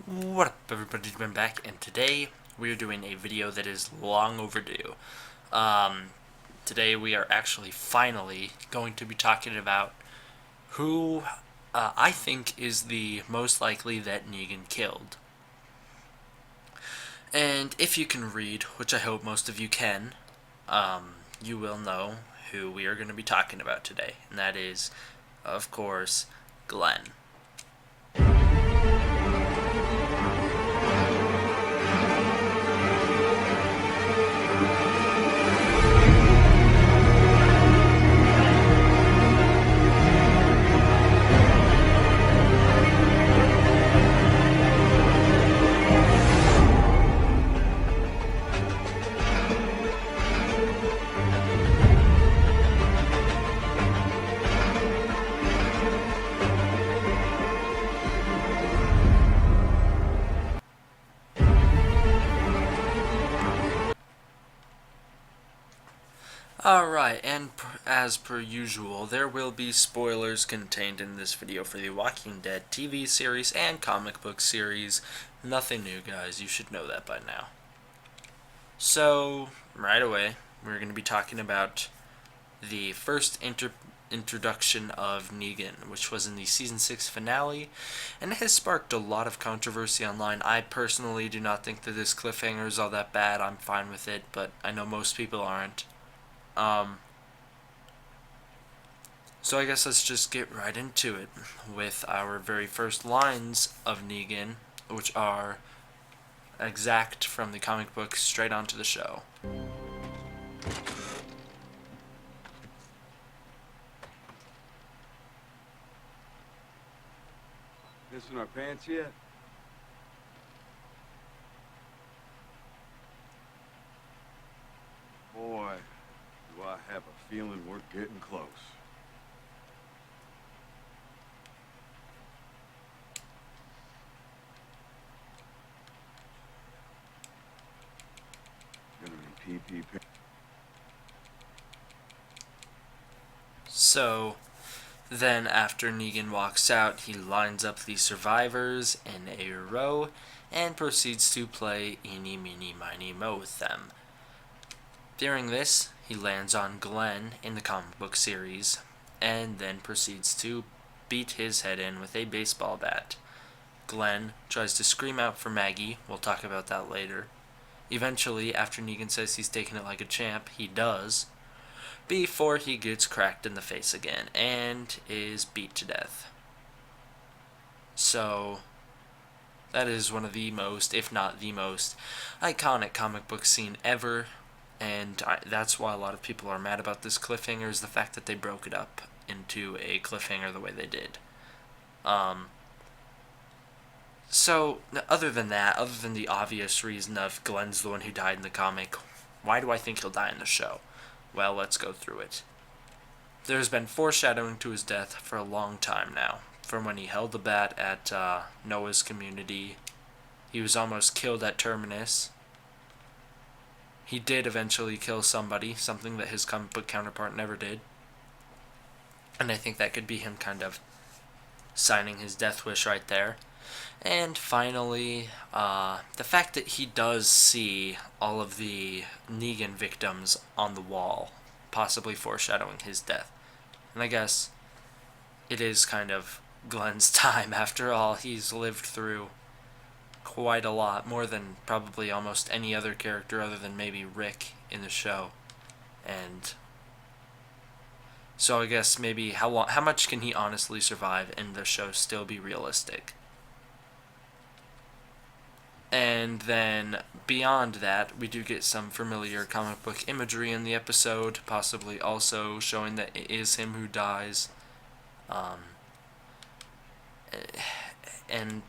What up, everybody? Ben back, and today we are doing a video that is long overdue. Um, Today we are actually finally going to be talking about who I think is the most likely that Negan killed. And if you can read, which I hope most of you can, you will know who we are going to be talking about today, and that is, of course, Glenn. Alright, and as per usual, there will be spoilers contained in this video for the Walking Dead TV series and comic book series. Nothing new, guys. You should know that by now. So, right away, we're going to be talking about the first introduction of Negan, which was in the Season 6 finale, and it has sparked a lot of controversy online. I personally do not think that this cliffhanger is all that bad. I'm fine with it, but I know most people aren't. So I guess let's just get right into it with our very first lines of Negan, which are exact from the comic book straight onto the show. Missing our pants yet? Boy, do I have a feeling we're getting close. Gonna be PPP. So then after Negan walks out, he lines up the survivors in a row and proceeds to play eeny, meeny, miny, mo with them. During this, he lands on Glenn in the comic book series, and then proceeds to beat his head in with a baseball bat. Glenn tries to scream out for Maggie, we'll talk about that later. Eventually, after Negan says he's taking it like a champ, he does, before he gets cracked in the face again, and is beat to death. So, that is one of the most, if not the most, iconic comic book scene ever. And that's why a lot of people are mad about this cliffhanger, is the fact that they broke it up into a cliffhanger the way they did. So, other than that, other than the obvious reason of Glenn's the one who died in the comic, why do I think he'll die in the show? Well, let's go through it. There's been foreshadowing to his death for a long time now. From when he held the bat at Noah's community, he was almost killed at Terminus. He did eventually kill somebody, something that his comic book counterpart never did. And I think that could be him kind of signing his death wish right there. And finally, the fact that he does see all of the Negan victims on the wall, possibly foreshadowing his death. And I guess it is kind of Glenn's time after all. He's lived through quite a lot, more than probably almost any other character other than maybe Rick in the show. And so I guess maybe how much can he honestly survive and the show still be realistic? And then beyond that, we do get some familiar comic book imagery in the episode, possibly also showing that it is him who dies. And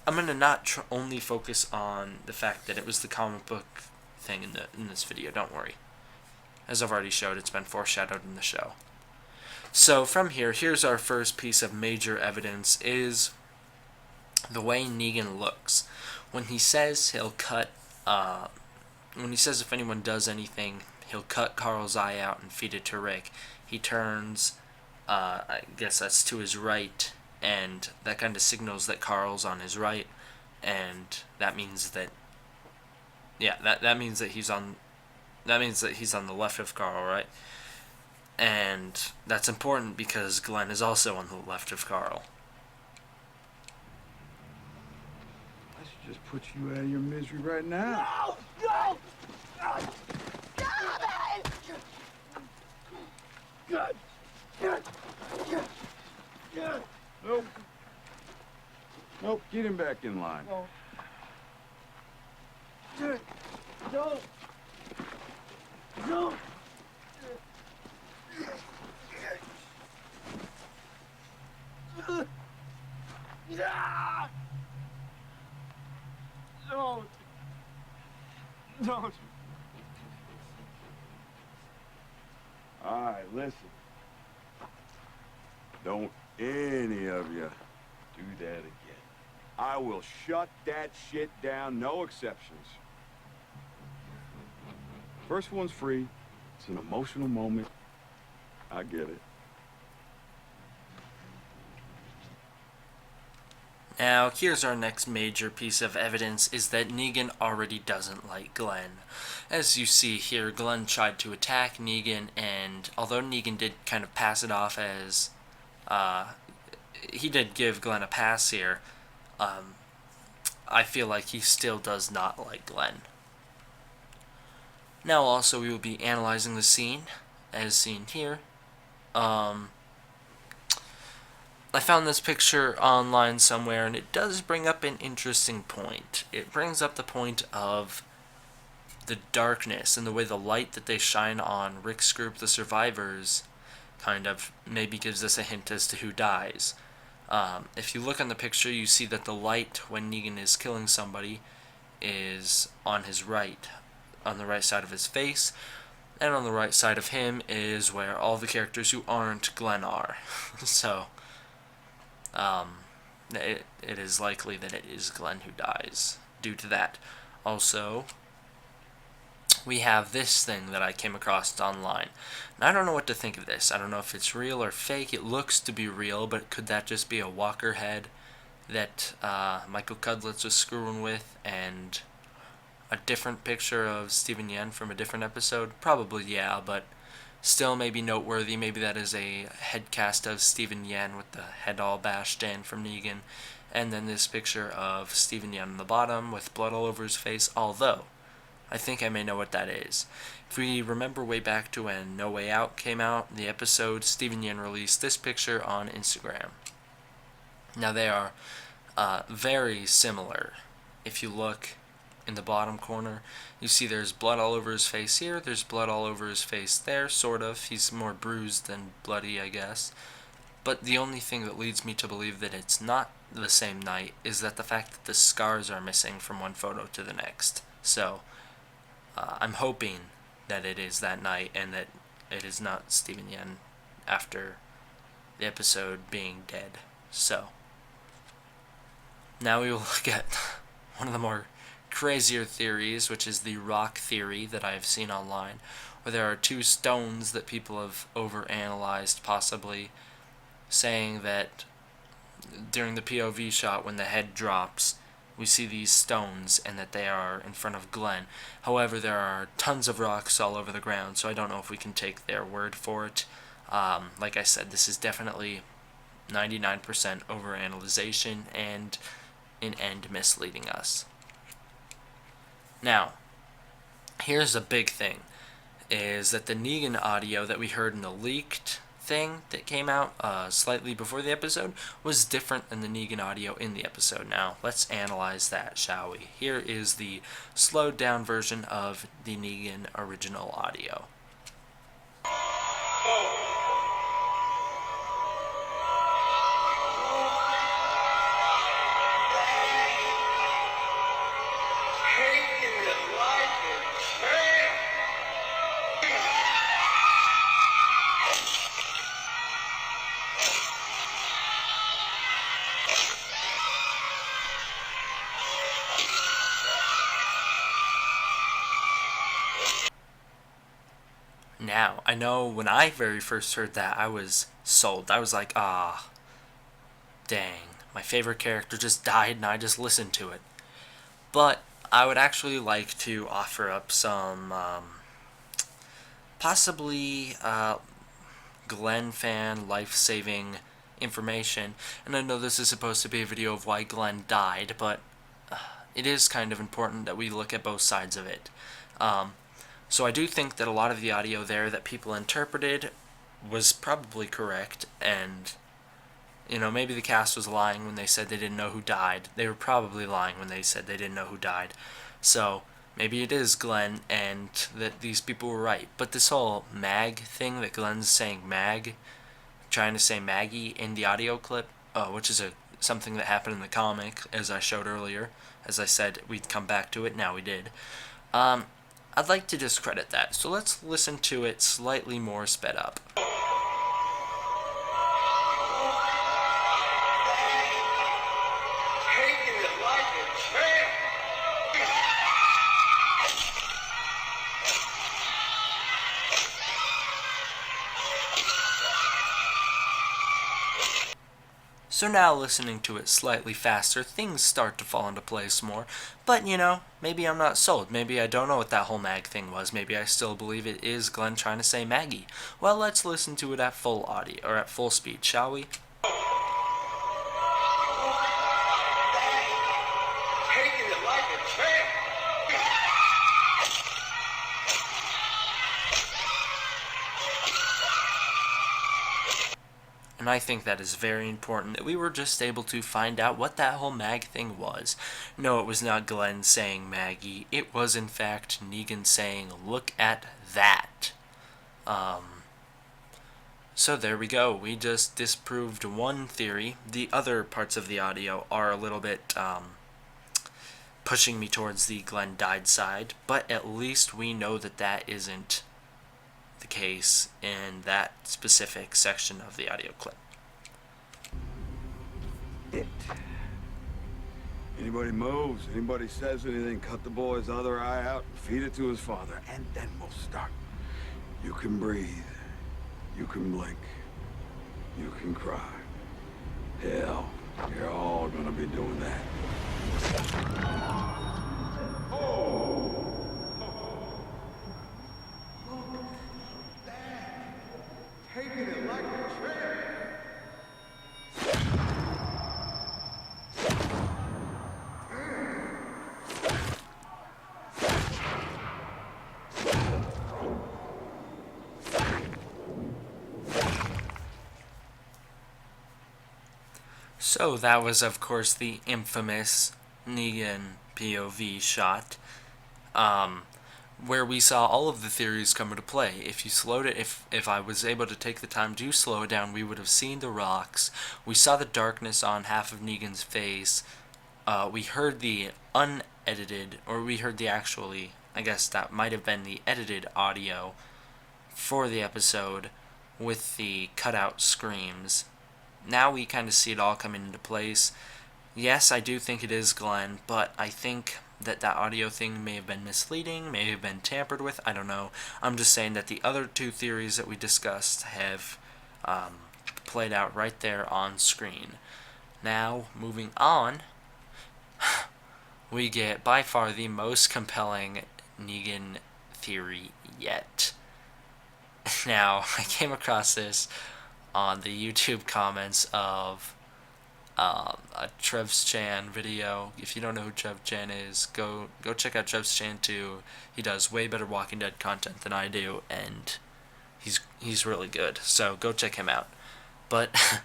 I'm gonna not only focus on the fact that it was the comic book thing in this video. Don't worry. As I've already showed, it's been foreshadowed in the show. So from here's our first piece of major evidence, is the way Negan looks. When he says he'll cut, when he says if anyone does anything, he'll cut Carl's eye out and feed it to Rick, he turns, I guess that's to his right, and that kind of signals that Carl's on his right, and that means that that means that he's on the left of Carl, right? And that's important because Glenn is also on the left of Carl. I should just put you out of your misery right now. No! No! Stop it! God. Nope. Nope, get him back in line. No. No! No! Don't! Don't! All right, listen. Don't any of you do that again. I will shut that shit down, no exceptions. First one's free. It's an emotional moment. I get it. Now, here's our next major piece of evidence, is that Negan already doesn't like Glenn. As you see here, Glenn tried to attack Negan, and although Negan did kind of pass it off as, he did give Glenn a pass here, I feel like he still does not like Glenn. Now also we will be analyzing the scene, as seen here. I found this picture online somewhere, and it does bring up an interesting point. It brings up the point of the darkness and the way the light that they shine on Rick's group, the survivors, kind of maybe gives us a hint as to who dies. If you look on the picture, you see that the light when Negan is killing somebody is on his right, on the right side of his face, and on the right side of him is where all the characters who aren't Glenn are. So, it is likely that it is Glenn who dies due to that. Also, we have this thing that I came across online. And I don't know what to think of this. I don't know if it's real or fake. It looks to be real, but could that just be a walker head that Michael Cudlitz was screwing with, and a different picture of Stephen Yen from a different episode? Probably, yeah, but still maybe noteworthy. Maybe that is a head cast of Stephen Yen with the head all bashed in from Negan. And then this picture of Stephen Yen on the bottom with blood all over his face, although I think I may know what that is. If we remember way back to when No Way Out came out, the episode, Stephen Yen released this picture on Instagram. Now they are very similar. If you look in the bottom corner, you see there's blood all over his face here, there's blood all over his face there, sort of. He's more bruised than bloody, I guess. But the only thing that leads me to believe that it's not the same night is that the fact that the scars are missing from one photo to the next. So, I'm hoping that it is that night and that it is not Stephen Yen after the episode being dead. So, now we will look at one of the more crazier theories, which is the rock theory that I have seen online, where there are two stones that people have overanalyzed, possibly saying that during the POV shot when the head drops, we see these stones and that they are in front of Glenn. However, there are tons of rocks all over the ground, so I don't know if we can take their word for it. Like I said, this is definitely 99% overanalyzation and in end misleading us. Now, here's a big thing, is that the Negan audio that we heard in the leaked thing that came out slightly before the episode was different than the Negan audio in the episode. Now, let's analyze that, shall we? Here is the slowed down version of the Negan original audio. Now, I know when I very first heard that, I was sold. I was like, damn dang, my favorite character just died and I just listened to it. But I would actually like to offer up some possibly Glenn fan life-saving information. And I know this is supposed to be a video of why Glenn died, but it is kind of important that we look at both sides of it. So I do think that a lot of the audio there that people interpreted was probably correct, and maybe the cast was lying when they said they didn't know who died. They were probably lying when they said they didn't know who died. So maybe it is Glenn and that these people were right. But this whole Mag thing that Glenn's saying Mag, trying to say Maggie in the audio clip, which is something that happened in the comic, as I showed earlier. As I said, we'd come back to it, now we did. I'd like to discredit that, so let's listen to it slightly more sped up. So now listening to it slightly faster, things start to fall into place more. But, maybe I'm not sold. Maybe I don't know what that whole Mag thing was. Maybe I still believe it is Glenn trying to say Maggie. Well, let's listen to it at full audio, or at full speed, shall we? And I think that is very important that we were just able to find out what that whole Mag thing was. No, it was not Glenn saying Maggie. It was, in fact, Negan saying, "Look at that." So there we go. We just disproved one theory. The other parts of the audio are a little bit pushing me towards the Glenn died side, but at least we know that that isn't the case in that specific section of the audio clip. Anybody moves, anybody says anything, cut the boy's other eye out and feed it to his father, and then we'll start. You can breathe, you can blink, you can cry. Hell, you're all gonna be doing that. Taking it like a champ. So that was, of course, the infamous Negan POV shot, where we saw all of the theories come into play. If you slowed it, if I was able to take the time to slow it down, we would have seen the rocks. We saw the darkness on half of Negan's face. We heard the unedited, or we heard the actually, I guess that might have been the edited audio for the episode with the cutout screams. Now we kind of see it all coming into place. Yes, I do think it is Glenn, but I think that audio thing may have been misleading, may have been tampered with, I don't know. I'm just saying that the other two theories that we discussed have played out right there on screen. Now, moving on, we get by far the most compelling Negan theory yet. Now, I came across this on the YouTube comments of a Trev's Chan video. If you don't know who Trev Chan is, go check out Trev's Chan too. He does way better Walking Dead content than I do, and he's really good. So go check him out. But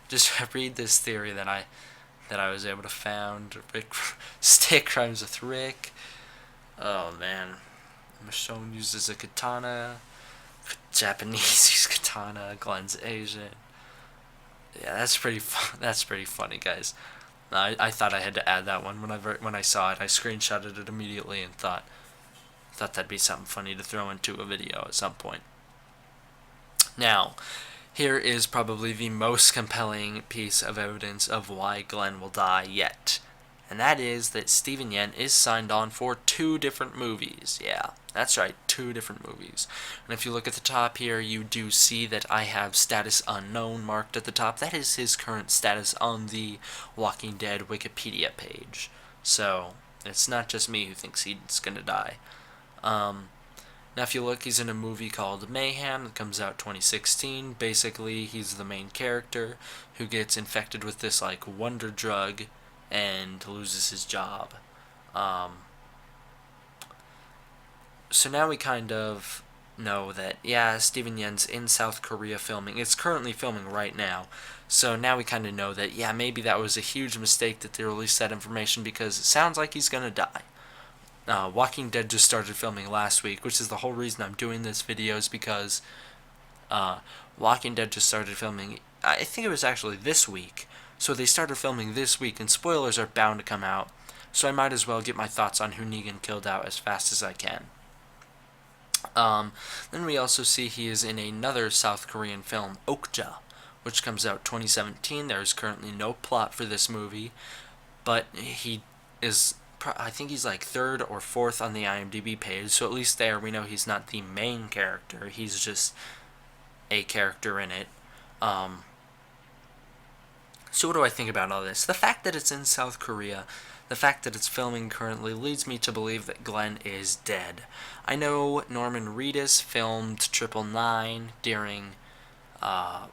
just read this theory that I was able to found. Stick rhymes with Rick. Oh man, Michonne uses a katana. Japanese use katana. Glenn's Asian. Yeah, that's pretty funny, guys. I thought I had to add that one when I saw it. I screenshotted it immediately and thought that'd be something funny to throw into a video at some point. Now, here is probably the most compelling piece of evidence of why Glenn will die yet. And that is that Steven Yeun is signed on for 2 different movies. Yeah, that's right, 2 different movies. And if you look at the top here, you do see that I have status unknown marked at the top. That is his current status on the Walking Dead Wikipedia page. So it's not just me who thinks he's gonna die. Now, if you look, he's in a movie called Mayhem that comes out 2016. Basically, he's the main character who gets infected with this like wonder drug and loses his job. So now we kind of know that, yeah, Steven Yeun's in South Korea filming. It's currently filming right now. So now we kind of know that, yeah, maybe that was a huge mistake that they released that information, because it sounds like he's going to die. Walking Dead just started filming last week, which is the whole reason I'm doing this video, is because Walking Dead just started filming, I think it was actually this week. So they started filming this week, and spoilers are bound to come out. So I might as well get my thoughts on who Negan killed out as fast as I can. Then we also see he is in another South Korean film, Okja, which comes out 2017. There is currently no plot for this movie, but he is, I think he's like 3rd or 4th on the IMDb page, so at least there we know he's not the main character, he's just a character in it. So what do I think about all this? The fact that it's in South Korea, the fact that it's filming currently, leads me to believe that Glenn is dead. I know Norman Reedus filmed 999 during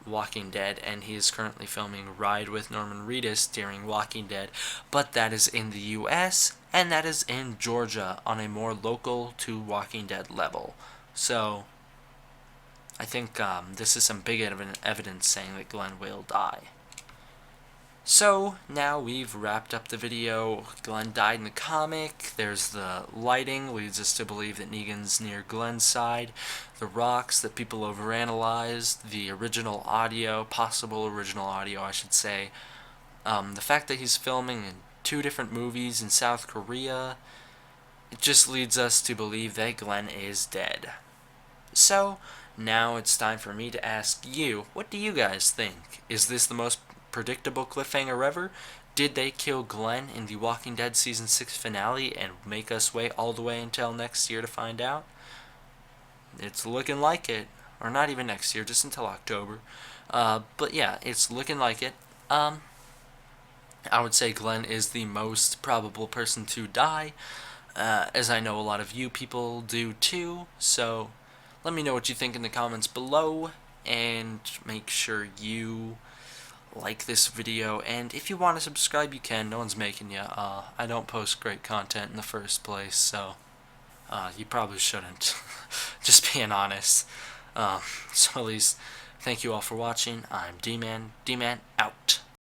Walking Dead, and he is currently filming Ride with Norman Reedus during Walking Dead, but that is in the US, and that is in Georgia on a more local to Walking Dead level. So I think this is some big evidence saying that Glenn will die. So now we've wrapped up the video. Glenn died in the comic. There's the lighting, leads us to believe that Negan's near Glenn's side. The rocks that people overanalyzed. The original audio, possible original audio I should say. The fact that he's filming in 2 different movies in South Korea. It just leads us to believe that Glenn is dead. So now it's time for me to ask you, what do you guys think? Is this the most predictable cliffhanger ever? Did they kill Glenn in the Walking Dead Season 6 finale and make us wait all the way until next year to find out? It's looking like it. Or not even next year, just until October. But yeah, it's looking like it. I would say Glenn is the most probable person to die, as I know a lot of you people do too. So let me know what you think in the comments below, and make sure you like this video, and if you want to subscribe you can. No one's making you. I don't post great content in the first place, so you probably shouldn't. Just being honest. So at least thank you all for watching. I'm D-Man. D-Man out.